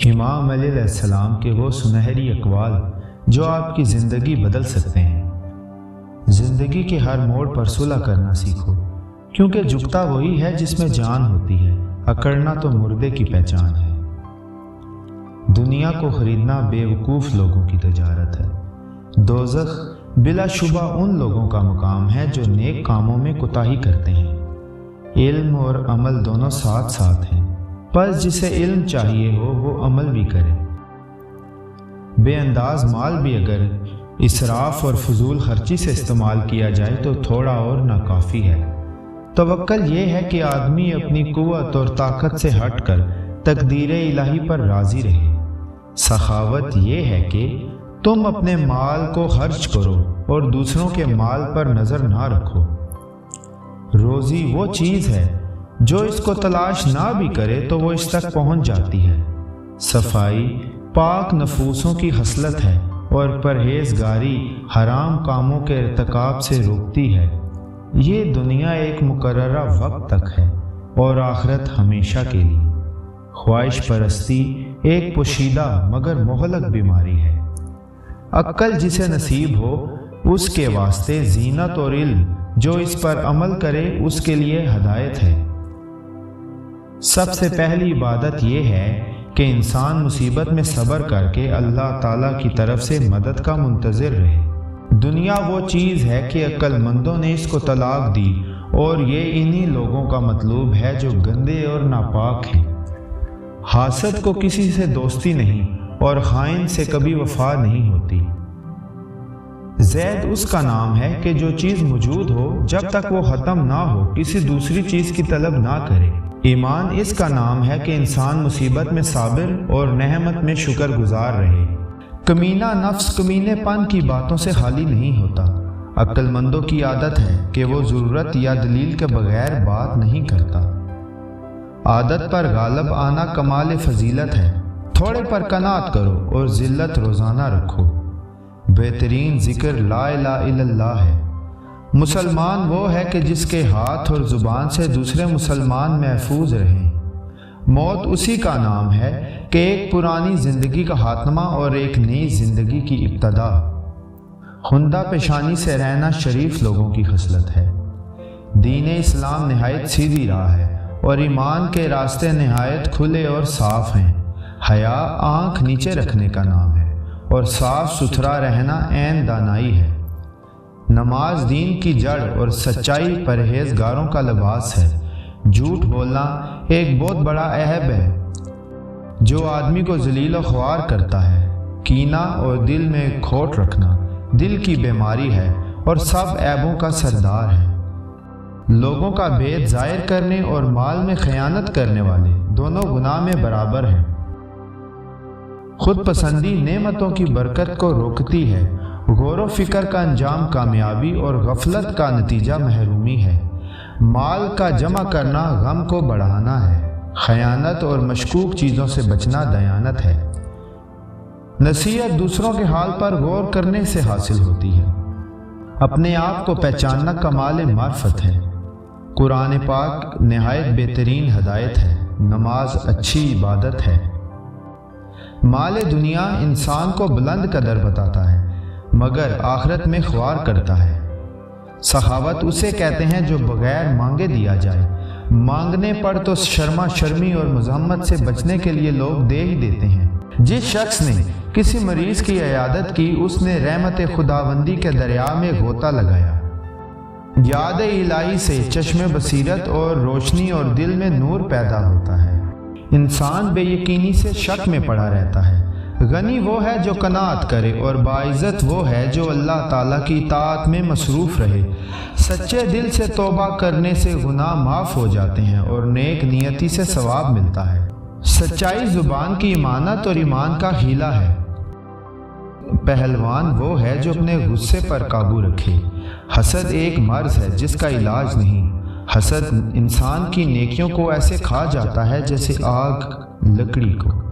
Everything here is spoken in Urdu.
امام علیہ السلام کے وہ سنہری اقوال جو آپ کی زندگی بدل سکتے ہیں۔ زندگی کے ہر موڑ پر صلح کرنا سیکھو، کیونکہ جھکتا وہی ہے جس میں جان ہوتی ہے، اکڑنا تو مردے کی پہچان ہے۔ دنیا کو خریدنا بے وقوف لوگوں کی تجارت ہے۔ دوزخ بلا شبہ ان لوگوں کا مقام ہے جو نیک کاموں میں کوتاہی کرتے ہیں۔ علم اور عمل دونوں ساتھ ساتھ ہیں، پس جسے علم چاہیے ہو وہ عمل بھی کرے۔ بے انداز مال بھی اگر اسراف اور فضول خرچی سے استعمال کیا جائے تو تھوڑا اور ناکافی ہے۔ توکل یہ ہے کہ آدمی اپنی قوت اور طاقت سے ہٹ کر تقدیر الہی پر راضی رہے۔ سخاوت یہ ہے کہ تم اپنے مال کو خرچ کرو اور دوسروں کے مال پر نظر نہ رکھو۔ روزی وہ چیز ہے جو اس کو تلاش نہ بھی کرے تو وہ اس تک پہنچ جاتی ہے۔ صفائی پاک نفوسوں کی خصلت ہے اور پرہیزگاری حرام کاموں کے ارتکاب سے روکتی ہے۔ یہ دنیا ایک مقررہ وقت تک ہے اور آخرت ہمیشہ کے لیے۔ خواہش پرستی ایک پوشیدہ مگر مہلک بیماری ہے۔ عقل جسے نصیب ہو اس کے واسطے زینت اور علم جو اس پر عمل کرے اس کے لیے ہدایت ہے۔ سب سے پہلی عبادت یہ ہے کہ انسان مصیبت میں صبر کر کے اللہ تعالیٰ کی طرف سے مدد کا منتظر رہے۔ دنیا وہ چیز ہے کہ عقل مندوں نے اس کو طلاق دی اور یہ انہی لوگوں کا مطلوب ہے جو گندے اور ناپاک ہیں۔ حاسد کو کسی سے دوستی نہیں اور خائن سے کبھی وفا نہیں ہوتی۔ زید اس کا نام ہے کہ جو چیز موجود ہو جب تک وہ ختم نہ ہو کسی دوسری چیز کی طلب نہ کرے۔ ایمان اس کا نام ہے کہ انسان مصیبت میں صابر اور نعمت میں شکر گزار رہے۔ کمینہ نفس کمینے پن کی باتوں سے خالی نہیں ہوتا۔ عقل مندوں کی عادت ہے کہ وہ ضرورت یا دلیل کے بغیر بات نہیں کرتا۔ عادت پر غالب آنا کمال فضیلت ہے۔ تھوڑے پر قناعت کرو اور ذلت روزانہ رکھو۔ بہترین ذکر لا الہ الا اللہ ہے۔ مسلمان وہ ہے کہ جس کے ہاتھ اور زبان سے دوسرے مسلمان محفوظ رہیں۔ موت اسی کا نام ہے کہ ایک پرانی زندگی کا خاتمہ اور ایک نئی زندگی کی ابتدا۔ خندہ پیشانی سے رہنا شریف لوگوں کی خصلت ہے۔ دین اسلام نہایت سیدھی راہ ہے اور ایمان کے راستے نہایت کھلے اور صاف ہیں۔ حیا آنکھ نیچے رکھنے کا نام ہے اور صاف ستھرا رہنا عین دانائی ہے۔ نماز دین کی جڑ اور سچائی پرہیزگاروں کا لباس ہے۔ جھوٹ بولنا ایک بہت بڑا عیب ہے جو آدمی کو ذلیل و خوار کرتا ہے۔ کینہ اور دل میں کھوٹ رکھنا دل کی بیماری ہے اور سب عیبوں کا سردار ہے۔ لوگوں کا بھید ظاہر کرنے اور مال میں خیانت کرنے والے دونوں گناہ میں برابر ہیں۔ خود پسندی نعمتوں کی برکت کو روکتی ہے۔ غور و فکر کا انجام کامیابی اور غفلت کا نتیجہ محرومی ہے۔ مال کا جمع کرنا غم کو بڑھانا ہے۔ خیانت اور مشکوک چیزوں سے بچنا دیانت ہے۔ نصیحت دوسروں کے حال پر غور کرنے سے حاصل ہوتی ہے۔ اپنے آپ کو پہچاننا کمال معرفت ہے۔ قرآن پاک نہایت بہترین ہدایت ہے۔ نماز اچھی عبادت ہے۔ مال دنیا انسان کو بلند قدر بتاتا ہے مگر آخرت میں خوار کرتا ہے۔ سخاوت اسے کہتے ہیں جو بغیر مانگے دیا جائے۔ مانگنے پر تو شرما شرمی اور مذمت سے بچنے کے لیے لوگ دے ہی دیتے ہیں۔ جس شخص نے کسی مریض کی عیادت کی اس نے رحمت خداوندی کے دریا میں غوطہ لگایا۔ یاد الہی سے چشم بصیرت اور روشنی اور دل میں نور پیدا ہوتا ہے۔ انسان بے یقینی سے شک میں پڑا رہتا ہے۔ غنی وہ ہے جو قناعت کرے اور باعزت وہ ہے جو اللہ تعالیٰ کی اطاعت میں مصروف رہے۔ سچے دل سے توبہ کرنے سے گناہ معاف ہو جاتے ہیں اور نیک نیتی سے ثواب ملتا ہے۔ سچائی زبان کی امانت اور ایمان کا ہیلہ ہے۔ پہلوان وہ ہے جو اپنے غصے پر قابو رکھے۔ حسد ایک مرض ہے جس کا علاج نہیں۔ حسد انسان کی نیکیوں کو ایسے کھا جاتا ہے جیسے آگ لکڑی کو۔